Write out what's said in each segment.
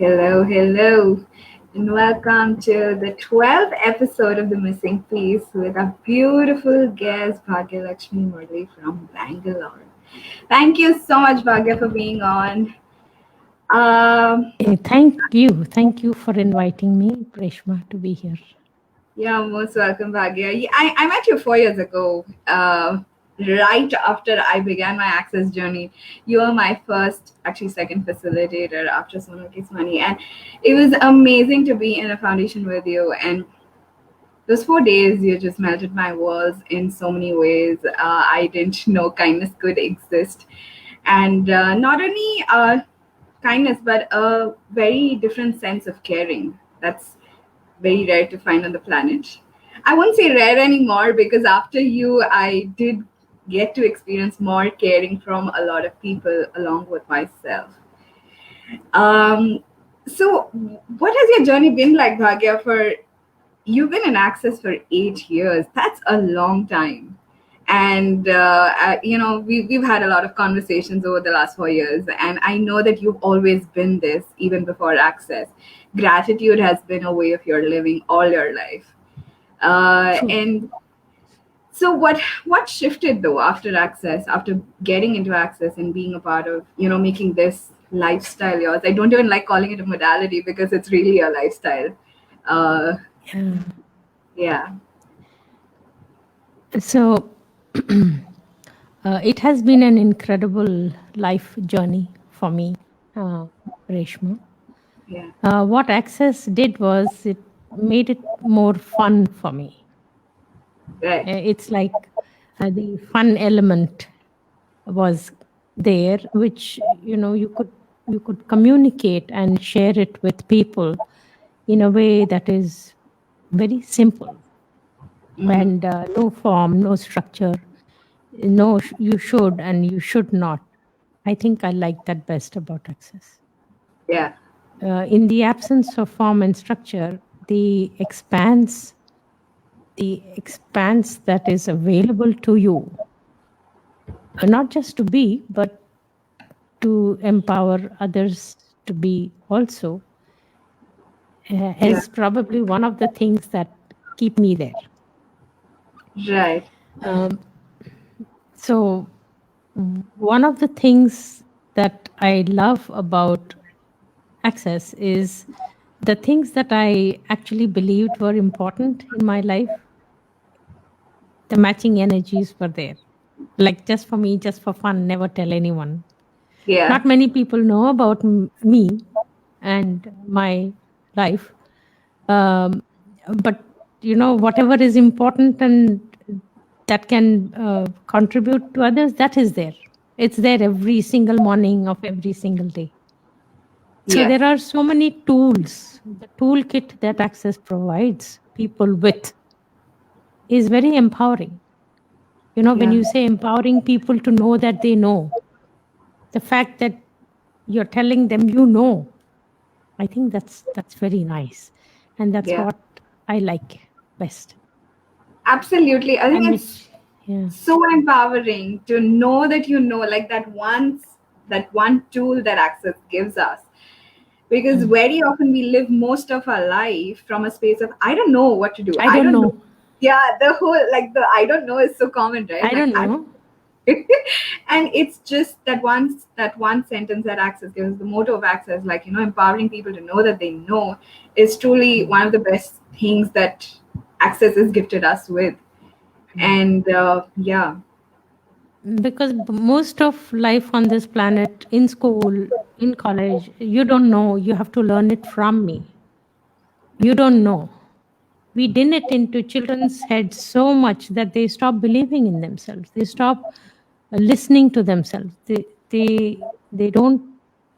Hello, hello, and welcome to the 12th episode of The Missing Piece with our beautiful guest, BhagyaLakshmi Murali from Bangalore. Thank you so much, Bhagya, for being on. Thank you. Thank you for inviting me, Preshma, to be here. Yeah, most welcome, Bhagya. I met you 4 years ago, right after I began my Access journey. You were my first, actually second facilitator after Sonal Kismani. And it was amazing to be in a foundation with you. And those 4 days, you just melted my walls in so many ways. I didn't know kindness could exist. And not only kindness, but a very different sense of caring. That's very rare to find on the planet. I won't say rare anymore because after you, I did get to experience more caring from a lot of people along with myself. Um, so, what has your journey been like, Bhagya? For you've been in Access for 8 years. That's a long time. And we've had a lot of conversations over the last 4 years, and I know that you've always been this even before Access. Gratitude has been a way of your living all your life. And so what shifted though after Access, after getting into Access and being a part of, making this lifestyle yours? I don't even like calling it a modality because it's really a lifestyle. Uh, yeah. So it has been an incredible life journey for me, Reshma. Yeah. What Access did was it made it more fun for me. Right. It's like the fun element was there, which you could communicate and share it with people in a way that is very simple. And no form, no structure, no you should and you should not. I think I like that best about Access. Yeah. In the absence of form and structure, the expanse that is available to you, not just to be, but to empower others to be also, Yeah. is probably one of the things that keep me there. Right. So one of the things that I love about Access is the things that I actually believed were important in my life. The matching energies were there. Like just for me, just for fun, never tell anyone. Yeah. Not many people know about me and my life. But, whatever is important and that can contribute to others, that is there. It's there every single morning of every single day. So Yeah. there are so many tools. The toolkit that Access provides people with is very empowering. When Yeah. you say empowering people to know that they know, the fact that you're telling them I think that's very nice. And that's Yeah. what I like best. Absolutely. I think And it's which, yeah. so empowering to know that like that one tool that Access gives us. Because very often we live most of our life from a space of I don't know what to do. I I don't don't know. know. Yeah, the whole like the I don't know is so common, right? I Like don't know. and it's just that one sentence that Access gives, the motto of Access, like empowering people to know that they know, is truly one of the best things that Access has gifted us with. And yeah. Because most of life on this planet, in school, in college, you don't know. You have to learn it from me. You don't know. We din it into children's heads so much that they stop believing in themselves. They stop listening to themselves. They don't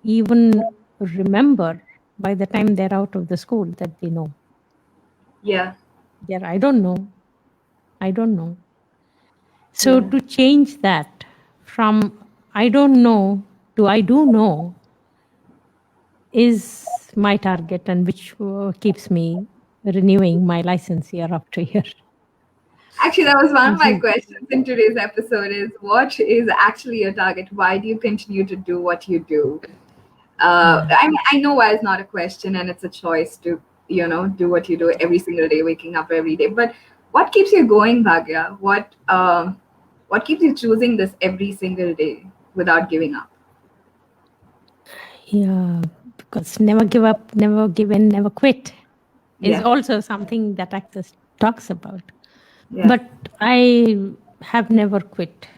even remember by the time they're out of the school that they know. Yeah. They're, I don't know. I don't know. So Yeah. to change that from I don't know to I do know is my target, and which keeps me renewing my license year after year. Actually, that was one of my questions in today's episode: is what is actually your target? Why do you continue to do what you do? I know why it's not a question and it's a choice to, do what you do every single day, waking up every day. But what keeps you going, Bhagya? What keeps you choosing this every single day without giving up? Yeah, because never give up, never give in, never quit is Yeah. also something that Access talks about. Yeah. But I have never quit.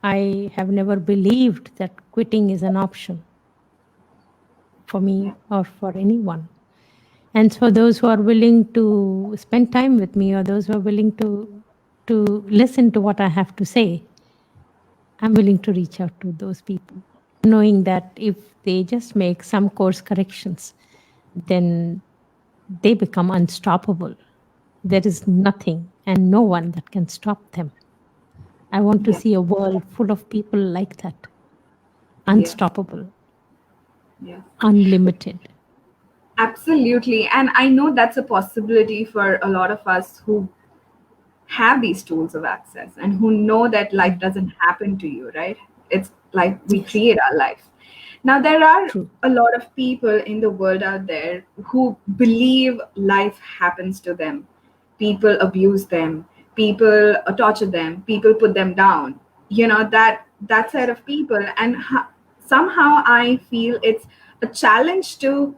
I have never believed that quitting is an option for me or for anyone. And so those who are willing to spend time with me, or those who are willing to listen to what I have to say, I'm willing to reach out to those people, knowing that if they just make some course corrections, then they become unstoppable. There is nothing and no one that can stop them. I want to Yeah. see a world full of people like that, Yeah. unstoppable, Yeah. unlimited. Absolutely. And I know that's a possibility for a lot of us who have these tools of access and who know that life doesn't happen to you, right? It's like we Yes, create our life. Now, there are true. a lot of people in the world out there who believe life happens to them. People abuse them, people torture them, people put them down. That set of people, and somehow I feel it's a challenge to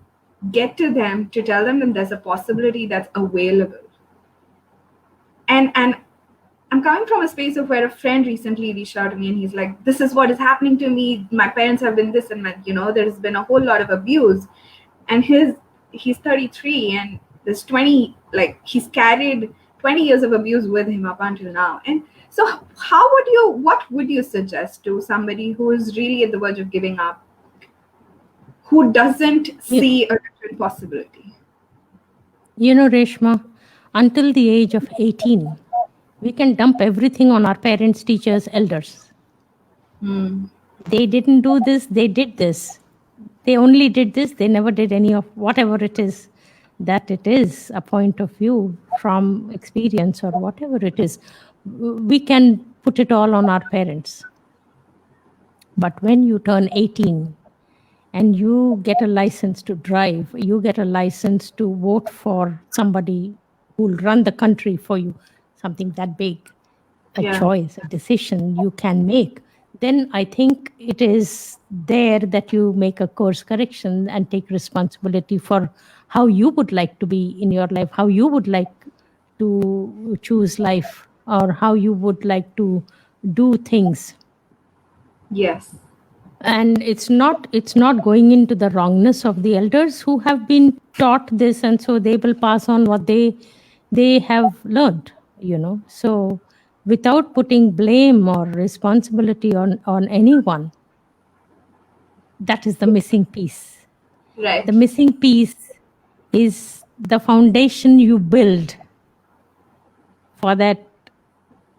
get to them, to tell them that there's a possibility that's available. And I'm coming from a space of where a friend recently reached out to me and he's like, this is what is happening to me. My parents have been this, and there's been a whole lot of abuse. And he's 33, and there's 20, like, he's carried 20 years of abuse with him up until now. And so what would you suggest to somebody who is really at the verge of giving up, who doesn't You, see a different possibility? you know, Reshma, until the age of 18, we can dump everything on our parents, teachers, elders. They didn't do this, they did this. They only did this, they never did any of whatever it is that it is, a point of view from experience or whatever it is. We can put it all on our parents. But when you turn 18 and you get a license to drive, you get a license to vote for somebody who'll run the country for you, something that big, a Yeah. choice, a decision you can make, then I think it is there that you make a course correction and take responsibility for how you would like to be in your life, how you would like to choose life, or how you would like to do things. Yes. And it's not going into the wrongness of the elders who have been taught this, and so they will pass on what they have learned, so without putting blame or responsibility on anyone. That is the missing piece. Right. The missing piece is the foundation you build for that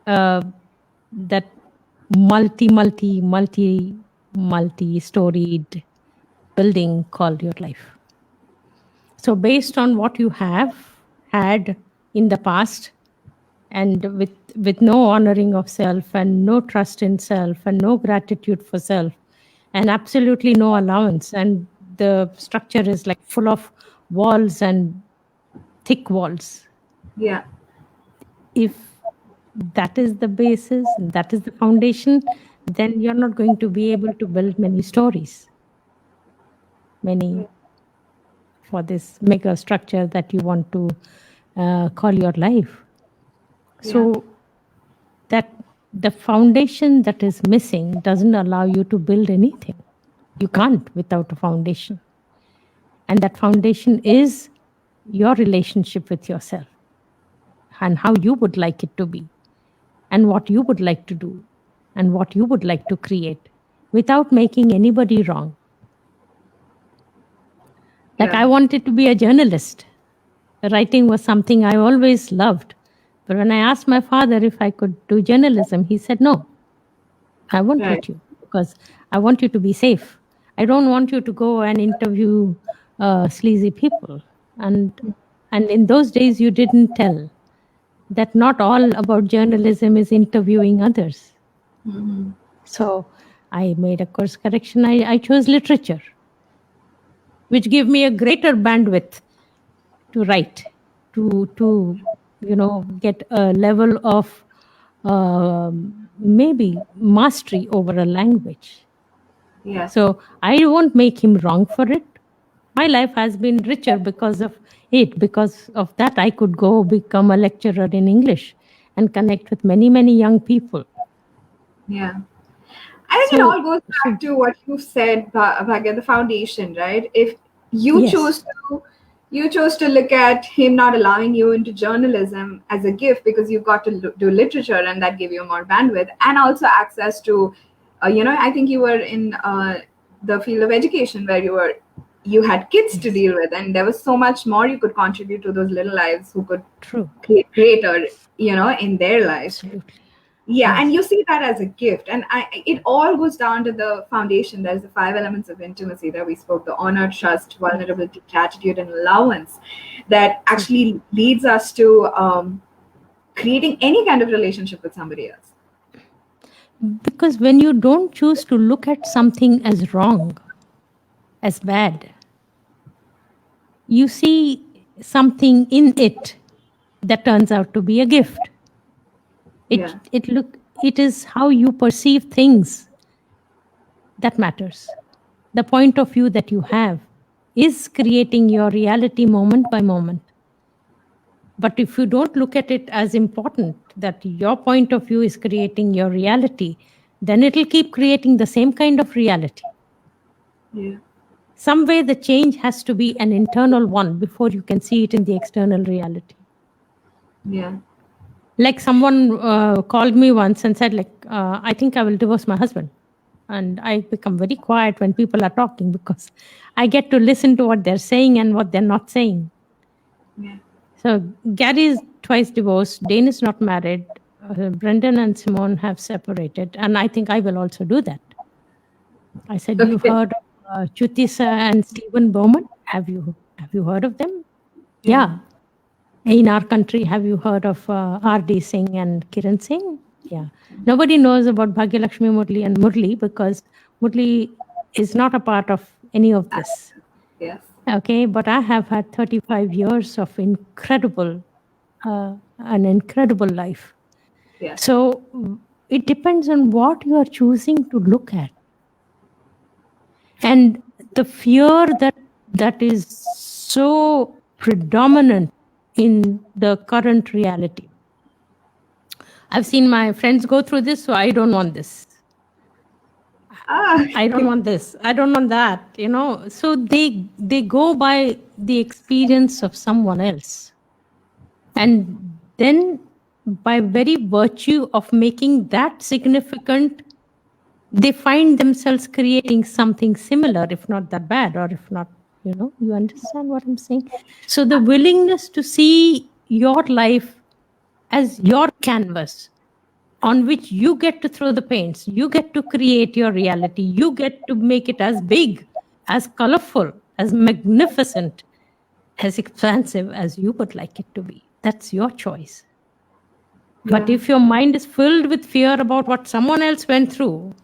that multi-storied building called your life. So based on what you have had in the past, and with no honoring of self and no trust in self and no gratitude for self and absolutely no allowance, and the structure is like full of walls and thick walls. Yeah. If that is the basis, that is the foundation, then you're not going to be able to build many stories, many for this mega structure that you want to call your life. So that the foundation that is missing doesn't allow you to build anything. You can't without a foundation. And that foundation is your relationship with yourself and how you would like it to be and what you would like to do and what you would like to create without making anybody wrong. Like I wanted to be a journalist. Writing was something I always loved. But when I asked my father if I could do journalism, he said, no, I won't let you because I want you to be safe. I don't want you to go and interview sleazy people. And in those days, you didn't tell that not all about journalism is interviewing others. So I made a course correction. I chose literature. which give me a greater bandwidth to write, to get a level of maybe mastery over a language. Yes. So I won't make him wrong for it. My life has been richer because of it. Because of that, I could go become a lecturer in English and connect with many, many young people. Yeah. I think it all goes back to what you said, Bhagya, the foundation, right? If you Yes. chose to look at him not allowing you into journalism as a gift because you got to do literature and that gave you more bandwidth and also access to, I think you were in the field of education where you had kids to deal with, and there was so much more you could contribute to those little lives who could create greater, in their lives. Absolutely. Yeah, Yes. and you see that as a gift, and it all goes down to the foundation. There's the 5 elements of intimacy that we spoke: the honor, trust, vulnerability, gratitude, and allowance, that actually leads us to creating any kind of relationship with somebody else. Because when you don't choose to look at something as wrong, as bad, you see something in it that turns out to be a gift. It is how you perceive things that matters. The point of view that you have is creating your reality moment by moment. But if you don't look at it as important, that your point of view is creating your reality, then it'll keep creating the same kind of reality. Yeah. Some way the change has to be an internal one before you can see it in the external reality. Yeah. Like someone called me once and said, I think I will divorce my husband. And I become very quiet when people are talking because I get to listen to what they're saying and what they're not saying. Yeah. So Gary is twice divorced. Dane is not married. Brendan and Simone have separated. And I think I will also do that. I said, You've heard of Chutisa and Stephen Bowman? Have you heard of them? Yeah. In our country, have you heard of R.D. Singh and Kiran Singh? Yeah. Nobody knows about BhagyaLakshmi Murali and Murali because Murali is not a part of any of this. Yes. Okay, but I have had 35 years of an incredible life. Yes. So it depends on what you are choosing to look at. And the fear that is so predominant in the current reality. I've seen my friends go through this, so I don't want this. I don't want this. I don't want that, So they go by the experience of someone else. And then by very virtue of making that significant, they find themselves creating something similar, if not that bad, or if not, you understand what I'm saying? So the willingness to see your life as your canvas on which you get to throw the paints, you get to create your reality, you get to make it as big, as colorful, as magnificent, as expansive as you would like it to be. That's your choice. But if your mind is filled with fear about what someone else went through,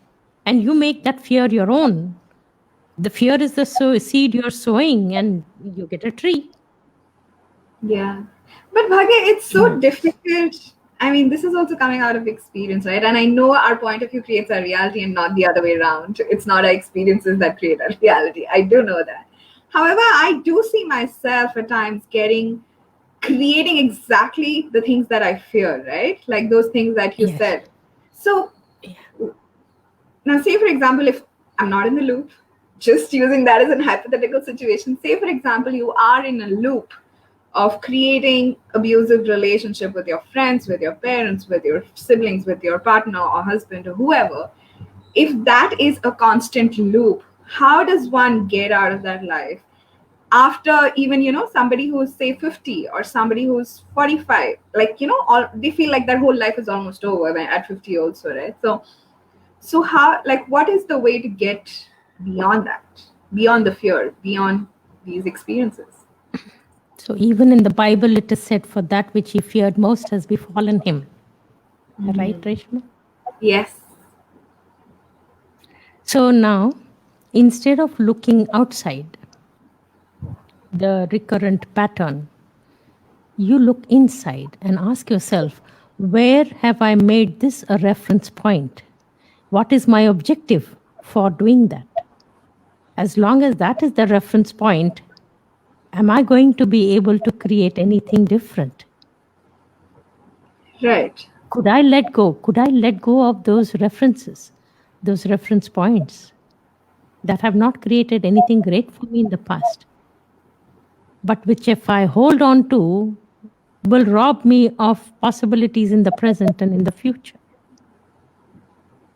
and you make that fear your own, the fear is the seed you're sowing, and you get a tree. Yeah. But Bhagya, it's so difficult. I mean, this is also coming out of experience, right? And I know our point of view creates our reality and not the other way around. It's not our experiences that create our reality. I do know that. However, I do see myself at times creating exactly the things that I fear, right? Like those things that you said. So now, say for example, if I'm not in the loop, just using that as a hypothetical situation, say for example, you are in a loop of creating abusive relationship with your friends, with your parents, with your siblings, with your partner or husband or whoever. If that is a constant loop, how does one get out of that life? After even somebody who's say 50 or somebody who's 45, like they feel like their whole life is almost over at 50 also, right? So how, like, what is the way to get beyond that, beyond the fear, beyond these experiences? So even in the Bible, it is said, for that which he feared most has befallen him. Right, Reshma? Yes. So now, instead of looking outside, the recurrent pattern, you look inside and ask yourself, where have I made this a reference point? What is my objective for doing that? As long as that is the reference point, am I going to be able to create anything different? Right. Could I let go? Could I let go of those references, those reference points that have not created anything great for me in the past, but which if I hold on to, will rob me of possibilities in the present and in the future?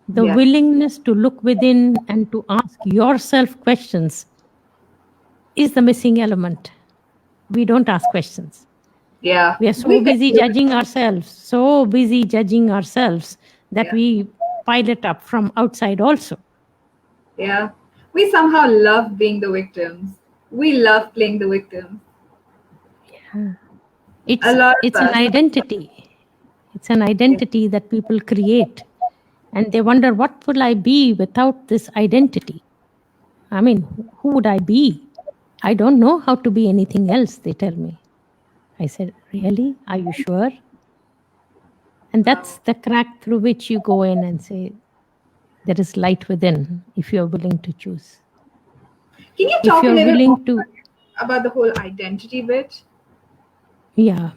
The Yeah. willingness to look within and to ask yourself questions is the missing element. We don't ask questions. Yeah. We are so We can busy do it. judging ourselves, that Yeah. we pile it up from outside also. Yeah. We somehow love being the victims. We love playing the victim. A lot It's of an us. identity. It's an identity that people create. And they wonder, what will I be without this identity? I mean, who would I be? I don't know how to be anything else, they tell me. I said, really? Are you sure? And that's the crack through which you go in and say, there is light within if you're willing to choose. Can you If talk a you're little more willing to, about the whole identity bit? yeah.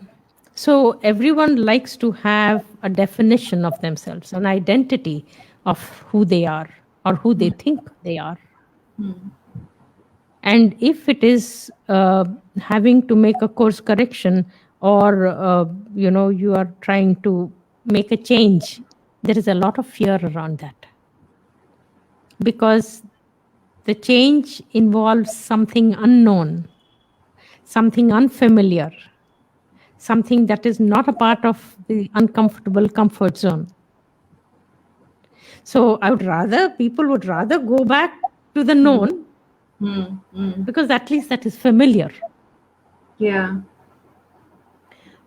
So everyone likes to have a definition of themselves, an identity of who they are or who they think they are. And if it is having to make a course correction or, you are trying to make a change, there is a lot of fear around that. Because the change involves something unknown, something unfamiliar, something that is not a part of the uncomfortable comfort zone. So people would rather go back to the known because at least that is familiar. Yeah.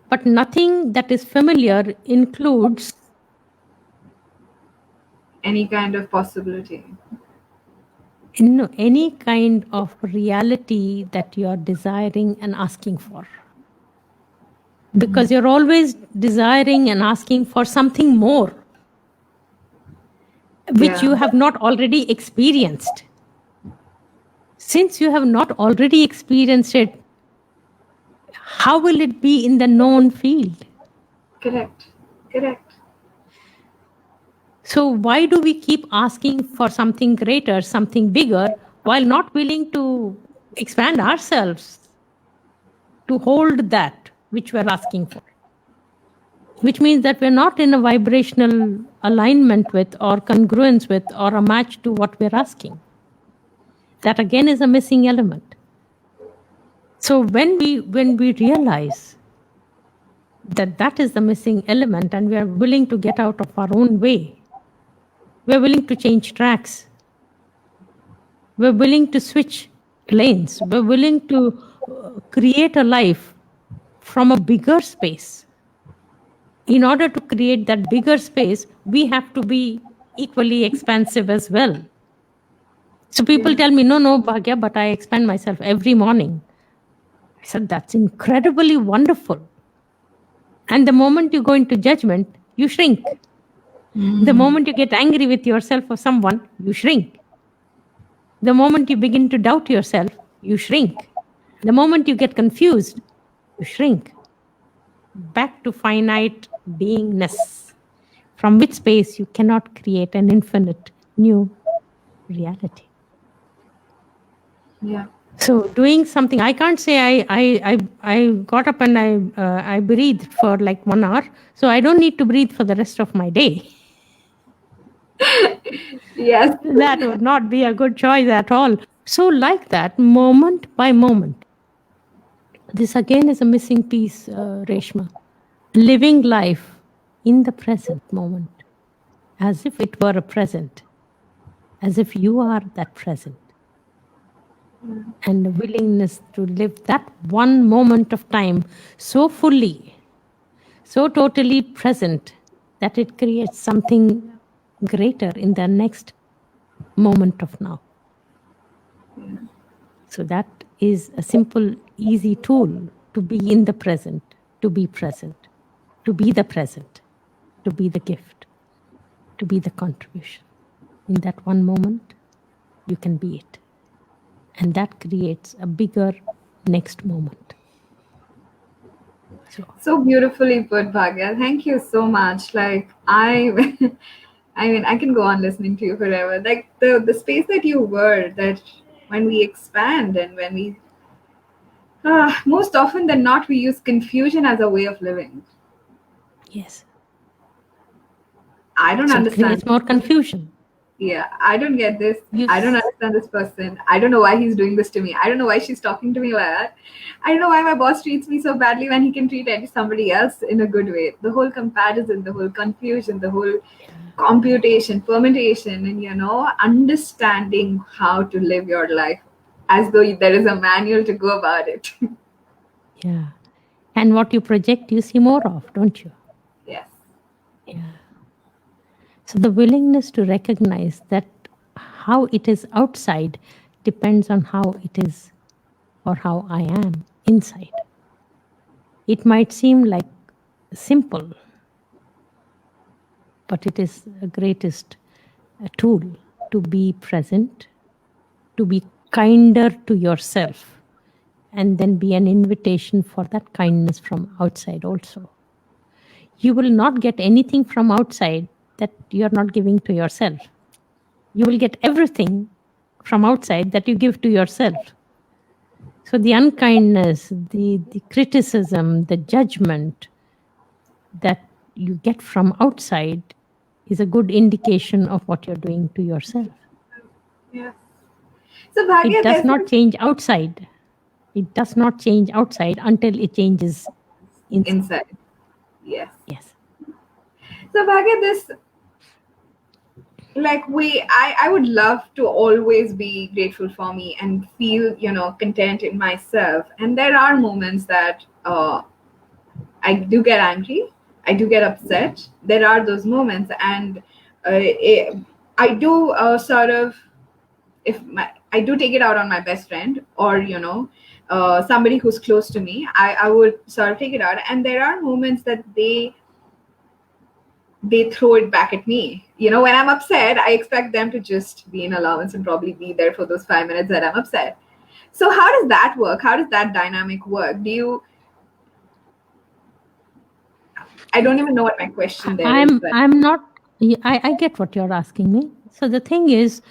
But nothing that is familiar includes Any kind of possibility. any kind of reality that you are desiring and asking for. Because you're always desiring and asking for something more, which you have not already experienced. Since you have not already experienced it, how will it be in the known field? Correct. Correct. So why do we keep asking for something greater, something bigger, while not willing to expand ourselves to hold that which we're asking for? Which means that we're not in a vibrational alignment with or congruence with or a match to what we're asking. That again is a missing element. So when we realize that that is the missing element and we are willing to get out of our own way, we're willing to change tracks, we're willing to switch lanes, we're willing to create a life from a bigger space. In order to create that bigger space, we have to be equally expansive as well. So people tell me, no, Bhagya, but I expand myself every morning. I said, that's incredibly wonderful. And the moment you go into judgment, you shrink. The moment you get angry with yourself or someone, you shrink. The moment you begin to doubt yourself, you shrink. The moment you get confused, you shrink. Back to finite beingness, from which space you cannot create an infinite new reality. Yeah. So doing something, I can't say I got up and I breathed for like 1 hour. So I don't need to breathe for the rest of my day. Yes. That would not be a good choice at all. So like that, moment by moment. This again is a missing piece, Reshma. Living life in the present moment, as if it were a present, as if you are that present. And the willingness to live that one moment of time so fully, so totally present, that it creates something greater in the next moment of now. So that is a simple easy tool to be in the present, to be present, to be the present, to be the gift, to be the contribution. In that one moment, you can be it. And that creates a bigger next moment. So beautifully put, Bhagya. Thank you so much. Like I I mean, I can go on listening to you forever. Like the space that you were, that when we expand and when we most often than not we use confusion as a way of living. Yes. I don't So it understand. creates more confusion. Yeah, I don't get this. You I don't understand this person. I don't know why he's doing this to me. I don't know why she's talking to me like that. I don't know why my boss treats me so badly when he can treat somebody else in a good way. The whole comparison, the whole confusion, the whole computation, permutation, and understanding how to live your life as though there is a manual to go about it. Yeah. And what you project, you see more of, don't you? Yes. Yeah. So the willingness to recognize that how it is outside depends on how it is or how I am inside. It might seem like simple, but it is the greatest tool to be present, to be kinder to yourself, and then be an invitation for that kindness from outside also. You will not get anything from outside that you're not giving to yourself. You will get everything from outside that you give to yourself. So the unkindness, the criticism, the judgment that you get from outside is a good indication of what you're doing to yourself. Yes. So Bhagya, It does not change outside. It does not change outside until it changes inside. Yes. Yes. So Bhagya, this like I would love to always be grateful for me and feel content in myself, and there are moments that I do get angry, I do get upset. There are those moments, and I do sort of, I do take it out on my best friend, or somebody who's close to me. I would sort of take it out, and there are moments that they throw it back at me. When I'm upset, I expect them to just be in allowance and probably be there for those 5 minutes that I'm upset. So how does that work? How does that dynamic work? I don't even know what my question there is. But I'm not. I get what you're asking me. So the thing is,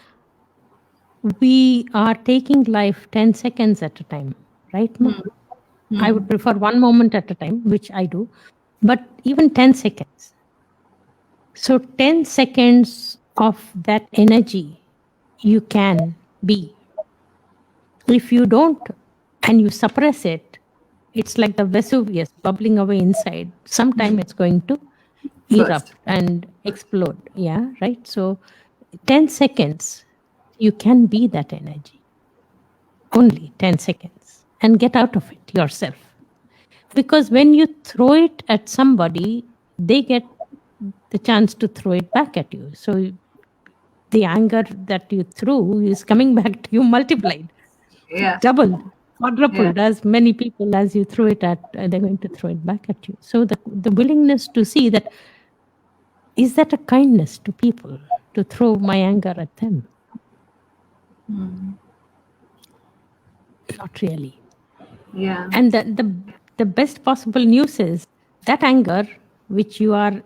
we are taking life 10 seconds at a time, right, Ma? I would prefer one moment at a time, which I do, but even 10 seconds. So 10 seconds of that energy you can be. If you don't and you suppress it, it's like the Vesuvius bubbling away inside. Sometime it's going to erupt and explode. Yeah, right? So 10 seconds, you can be that energy. Only 10 seconds. And get out of it yourself. Because when you throw it at somebody, they get the chance to throw it back at you. So the anger that you threw is coming back to you multiplied, doubled, quadrupled. As many people as you throw it at, they're going to throw it back at you. So the willingness to see that, is that a kindness to people to throw my anger at them? Not really. Yeah. And the best possible news is that anger which you are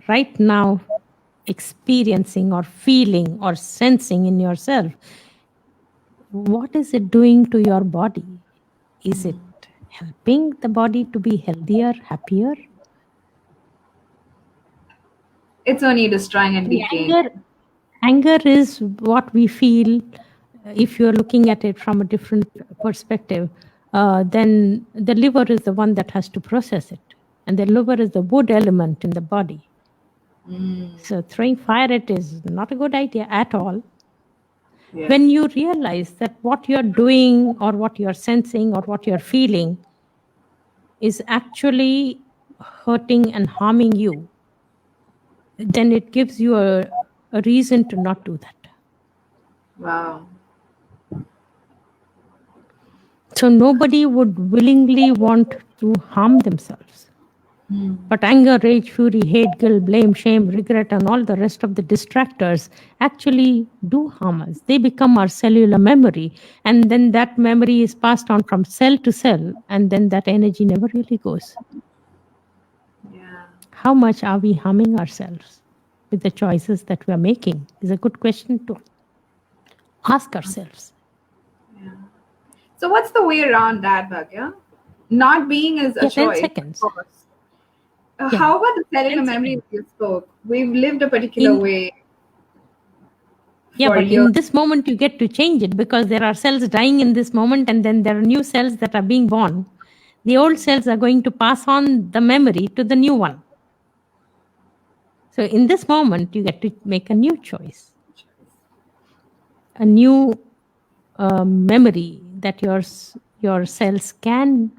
right now experiencing or feeling or sensing in yourself, what is it doing to your body? Is it helping the body to be healthier, happier? It's only destroying and decaying. Anger is what we feel. If you're looking at it from a different perspective, then the liver is the one that has to process it. And the liver is the wood element in the body. So throwing fire at it is not a good idea at all. When you realize that what you're doing or what you're sensing or what you're feeling is actually hurting and harming you, then it gives you a reason to not do that. Wow. So nobody would willingly want to harm themselves. But anger, rage, fury, hate, guilt, blame, shame, regret, and all the rest of the distractors actually do harm us. They become our cellular memory. And then that memory is passed on from cell to cell. And then that energy never really goes. Yeah. How much are we harming ourselves with the choices that we are making? Is a good question to ask ourselves. Yeah. So what's the way around that, Bhagya? Not being is a 10 choice, seconds. of course. Yeah. How about the 10 cellular memory seconds. that you spoke? We've lived a particular way. Yeah, for but years. in this moment, you get to change it because there are cells dying in this moment, and then there are new cells that are being born. The old cells are going to pass on the memory to the new one. So in this moment, you get to make a new choice, a new memory that your cells can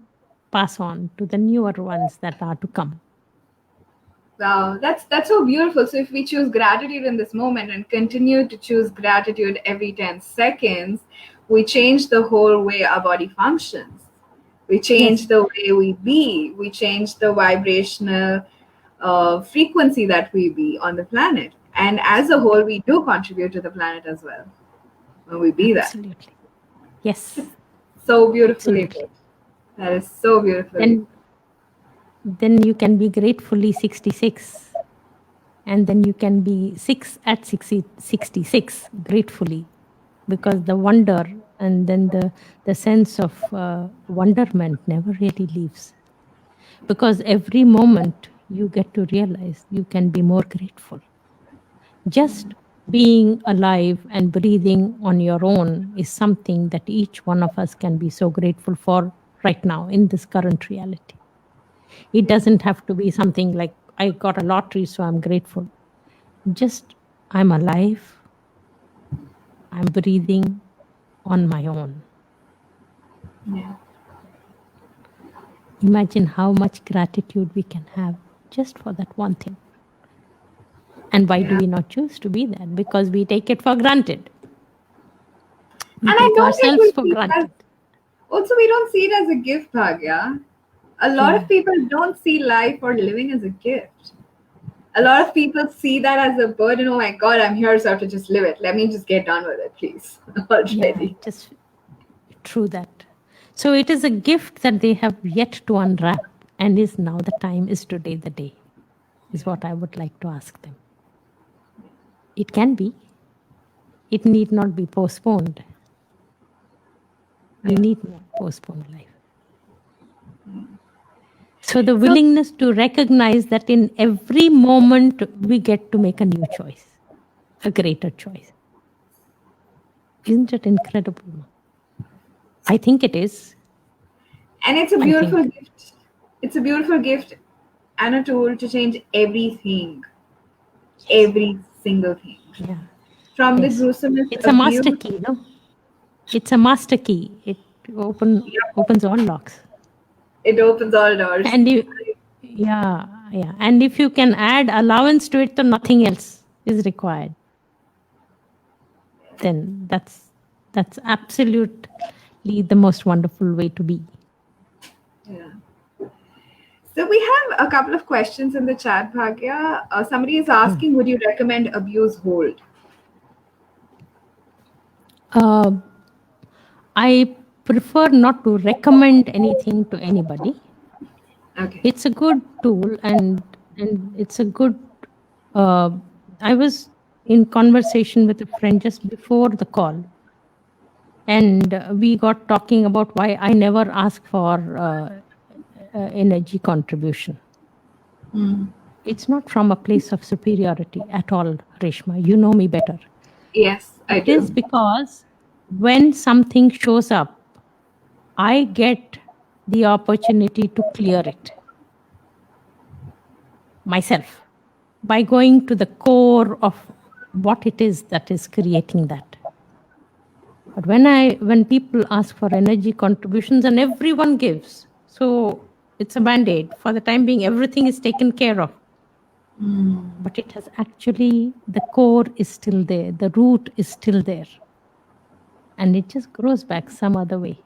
pass on to the newer ones that are to come. Wow, that's so beautiful. So if we choose gratitude in this moment and continue to choose gratitude every 10 seconds, we change the whole way our body functions. We change Yes. the way we be. We change the vibrational frequency that we be on the planet. And as a whole, we do contribute to the planet as well when we be that. Absolutely. Yes. So beautifully Absolutely. put. That is so beautifully put. Then you can be gratefully 66. And then you can be 6 at 66 gratefully, because the wonder and then the sense of wonderment never really leaves. Because every moment you get to realize you can be more grateful. Just being alive and breathing on your own is something that each one of us can be so grateful for right now in this current reality. It doesn't have to be something like, I got a lottery, so I'm grateful. Just, I'm alive, I'm breathing on my own. Yeah. Imagine how much gratitude we can have just for that one thing. And why do we not choose to be that? Because we take it for granted. We And I take don't think ourselves we for see it as, granted. also we don't see it as a gift, Bhagya. A lot of people don't see life or living as a gift. A lot of people see that as a burden. Oh my God, I'm here, so I have to just live it. Let me just get done with it, please. Already. Just true that. So it is a gift that they have yet to unwrap, and is now the time is today the day, is what I would like to ask them. It can be. It need not be postponed. We need not postpone life. So the willingness to recognize that in every moment we get to make a new choice, a greater choice. Isn't it incredible? I think it is. And it's a beautiful gift. It's a beautiful gift and a tool to change everything. Every single thing. Yeah. From the gruesomest It's a abuse. master key, no? It's a master key. It opens all locks. It opens all doors. And and if you can add allowance to it, then nothing else is required. Then that's absolutely the most wonderful way to be. Yeah. So we have a couple of questions in the chat, Bhagya. Somebody is asking, would you recommend abuse hold? I prefer not to recommend anything to anybody. Okay. It's a good tool, and it's a good. I was in conversation with a friend just before the call, and we got talking about why I never ask for energy contribution. It's not from a place of superiority at all, Reshma. You know me better. Yes, I do. It is because when something shows up, I get the opportunity to clear it myself by going to the core of what it is that is creating that. But when people ask for energy contributions, and everyone gives, so it's a band-aid. For the time being, everything is taken care of. But it has actually, the core is still there, the root is still there. And it just grows back some other way.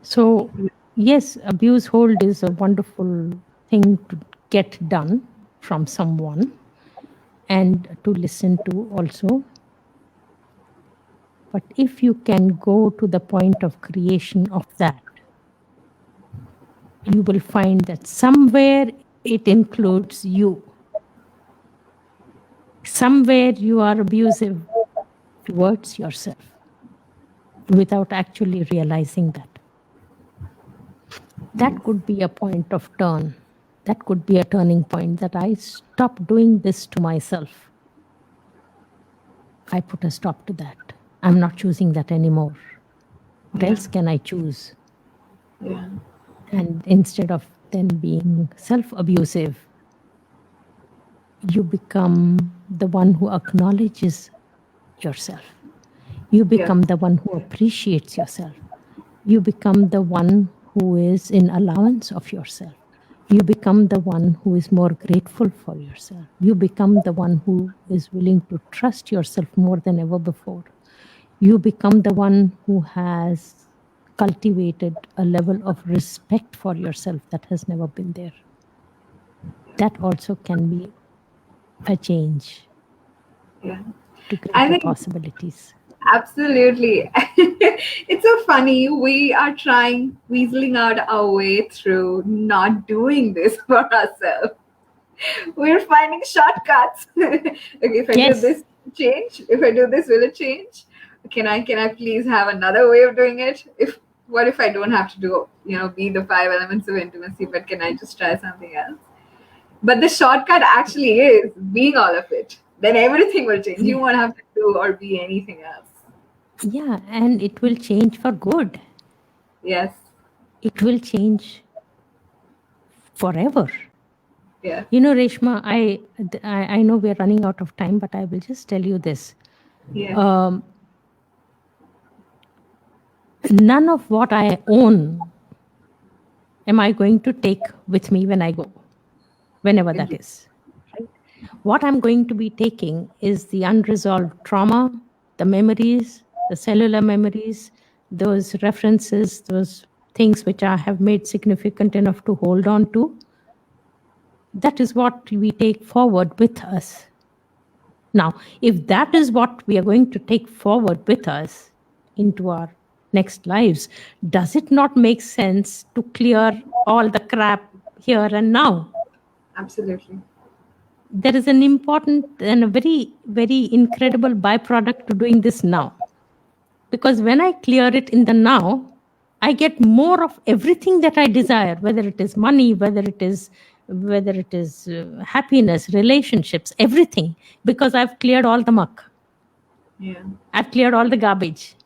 So, yes, abuse hold is a wonderful thing to get done from someone and to listen to also. But if you can go to the point of creation of that, you will find that somewhere it includes you. Somewhere you are abusive towards yourself without actually realizing that. That could be a point of turn. That could be a turning point that I stop doing this to myself. I put a stop to that. I'm not choosing that anymore. What else can I choose? Yeah. And instead of then being self-abusive, you become the one who acknowledges yourself. You become the one who appreciates yourself. You become the one who is in allowance of yourself. You become the one who is more grateful for yourself. You become the one who is willing to trust yourself more than ever before. You become the one who has cultivated a level of respect for yourself that has never been there. That also can be a change to I greater think possibilities. absolutely. It's so funny. We are trying weaseling out our way through not doing this for ourselves. We're finding shortcuts. Okay, if I do Yes. this, change. If I do this, will it change? Can I please have another way of doing it? If what if I don't have to do, be the 5 elements of intimacy, but can I just try something else? But the shortcut actually is being all of it. Then everything will change. You won't have to do or be anything else. Yeah, and it will change for good. Yes. It will change forever. Yeah. You know, Reshma, I know we're running out of time, but I will just tell you this. Yeah. None of what I own am I going to take with me when I go, whenever that is. Right? What I'm going to be taking is the unresolved trauma, the memories, the cellular memories, those references, those things which I have made significant enough to hold on to. That is what we take forward with us. Now, if that is what we are going to take forward with us into our next lives, does it not make sense to clear all the crap here and now? Absolutely. There is an important and a very, very incredible byproduct to doing this now. Because when I clear it in the now, I get more of everything that I desire, whether it is money, whether it is happiness, relationships, everything, because I've cleared all the muck. Yeah. I've cleared all the garbage.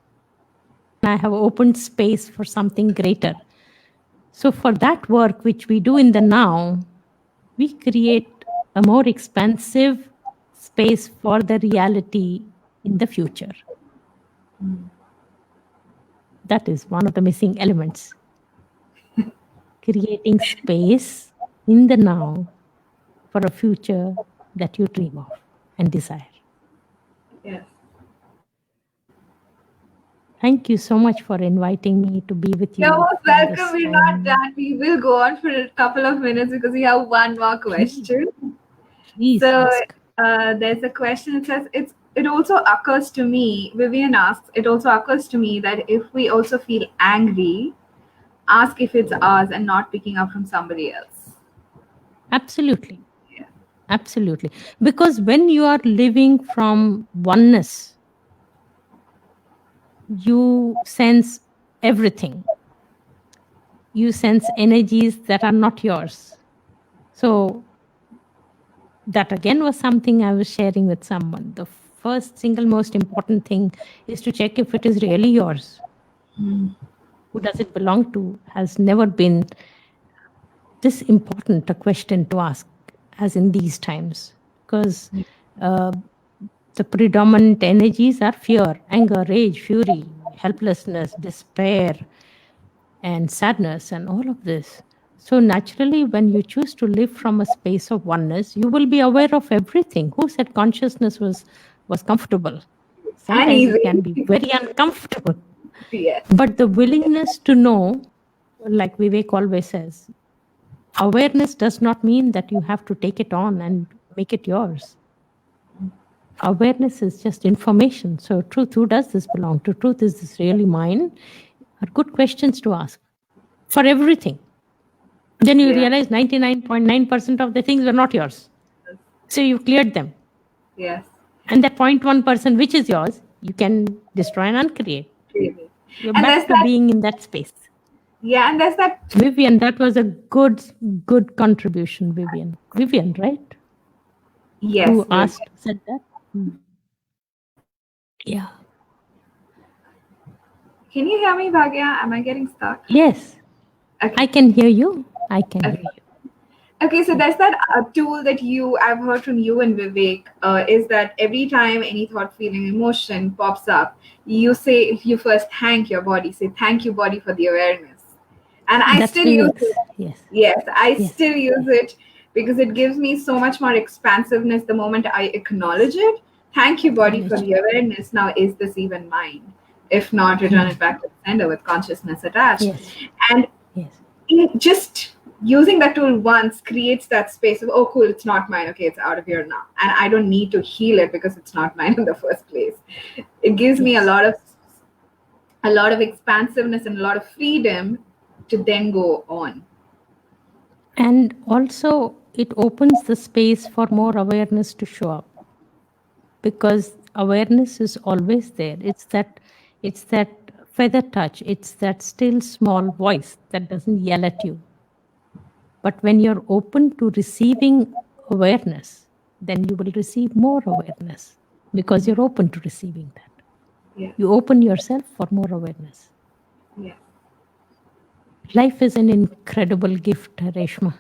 I have opened space for something greater. So for that work which we do in the now, we create a more expansive space for the reality in the future. That is one of the missing elements. Creating space in the now for a future that you dream of and desire. Yes. Thank you so much for inviting me to be with You're you. most welcome. We're not done. We will go on for a couple of minutes because we have one more question. Please So ask. there's a question. It says it also occurs to me. Vivian asks. It also occurs to me that if we also feel angry, ask if it's ours and not picking up from somebody else. Absolutely. Absolutely. Because when you are living from oneness, you sense everything. You sense energies that are not yours. So that again was something I was sharing with someone. The first single most important thing is to check if it is really yours. Who does it belong to has never been this important a question to ask as in these times. Because the predominant energies are fear, anger, rage, fury, helplessness, despair, and sadness, and all of this. So naturally, when you choose to live from a space of oneness, you will be aware of everything. Who said consciousness was comfortable? Sometimes it can be very uncomfortable. Yes. But the willingness to know, like Vivek always says, awareness does not mean that you have to take it on and make it yours. Awareness is just information. So truth, who does this belong to? Truth, is this really mine? Are good questions to ask for everything. Then you realize 99.9% of the things were not yours. So you cleared them. Yes. And that 0.1% which is yours, you can destroy and uncreate. Really. You're And back to being in that space. Yeah, and there's that. Vivian, that was a good contribution, Vivian. Vivian, right? Yes. Who Vivian. said that? Yeah. Can you hear me, Bhagya? Am I getting stuck? Yes. Okay. I can hear you. I can hear you. Okay, so there's that tool that I've heard from you and Vivek, is that every time any thought, feeling, emotion pops up, you first thank your body, say thank you body for the awareness. And I That's still use Vivek's. it. Yes. Yes, I Yes. still use it because it gives me so much more expansiveness the moment I acknowledge it. Thank you body for the awareness. Now, is this even mine? If not, return it back to the sender with consciousness attached. Yes. And just using that tool once creates that space of, oh cool, it's not mine, okay, it's out of here now, and I don't need to heal it because it's not mine in the first place. It gives me a lot of expansiveness and a lot of freedom to then go on. And also it opens the space for more awareness to show up, because awareness is always there. It's that feather touch, it's that still small voice that doesn't yell at you. But when you're open to receiving awareness, then you will receive more awareness, because you're open to receiving that. Yeah. You open yourself for more awareness. Yeah. Life is an incredible gift, Reshma.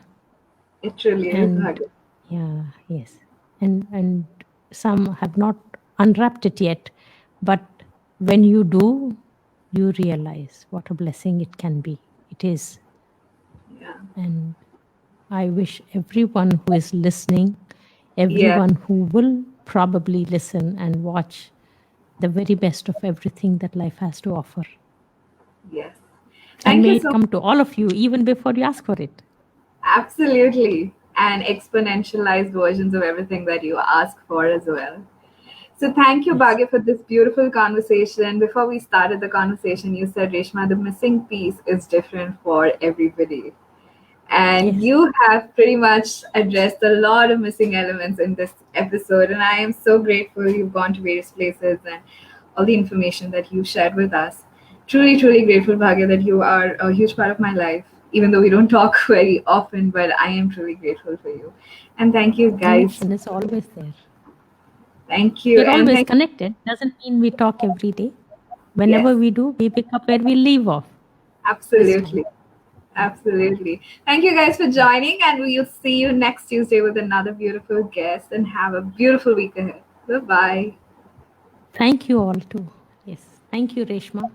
It truly is. Yeah, yes. And some have not unwrapped it yet, but when you do, you realize what a blessing it can be. It is. Yeah. And I wish everyone who is listening, everyone who will probably listen and watch, the very best of everything that life has to offer. Yes. And may it come to all of you even before you ask for it. Absolutely. And exponentialized versions of everything that you ask for as well. So thank you, Bhagya, for this beautiful conversation. Before we started the conversation, you said, Reshma, the missing piece is different for everybody. And you have pretty much addressed a lot of missing elements in this episode. And I am so grateful you've gone to various places and all the information that you shared with us. Truly, truly grateful, Bhagya, that you are a huge part of my life, even though we don't talk very often, but I am truly grateful for you. And thank you, guys. And it's always there. Thank you. We're always connected. Doesn't mean we talk every day. Whenever we do, we pick up where we leave off. Absolutely. Absolutely. Thank you guys for joining, and we'll see you next Tuesday with another beautiful guest, and have a beautiful week ahead. Bye-bye. Thank you all too. Yes. Thank you, Reshma.